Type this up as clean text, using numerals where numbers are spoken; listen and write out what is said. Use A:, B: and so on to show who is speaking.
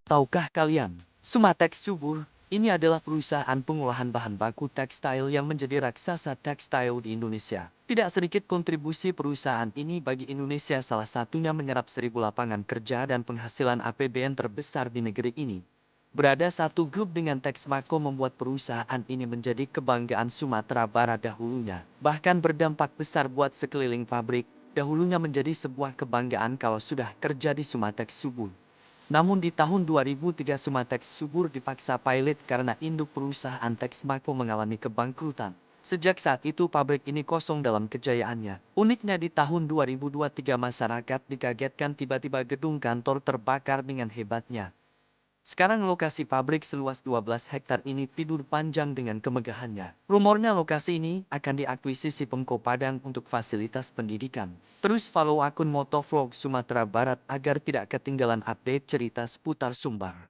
A: Tahukah kalian, Sumatex Subur ini adalah perusahaan pengolahan bahan baku tekstil yang menjadi raksasa tekstil di Indonesia. Tidak sedikit kontribusi perusahaan ini bagi Indonesia, salah satunya menyerap 1.000 lapangan kerja dan penghasilan APBN terbesar di negeri ini. Berada satu grup dengan Texmaco membuat perusahaan ini menjadi kebanggaan Sumatera Barat dahulunya. Bahkan berdampak besar buat sekeliling pabrik, dahulunya menjadi sebuah kebanggaan kalau sudah kerja di Sumatex Subur. Namun di tahun 2003 Sumatex Subur dipaksa pilot karena induk perusahaan Texmaco mengalami kebangkrutan. Sejak saat itu pabrik ini kosong dalam kejayaannya. Uniknya di tahun 2023 masyarakat dikagetkan tiba-tiba gedung kantor terbakar dengan hebatnya. Sekarang lokasi pabrik seluas 12 hektar ini tidur panjang dengan kemegahannya. Rumornya lokasi ini akan diakuisisi Pemko Padang untuk fasilitas pendidikan. Terus follow akun Motovlog Sumatera Barat agar tidak ketinggalan update cerita seputar Sumbar.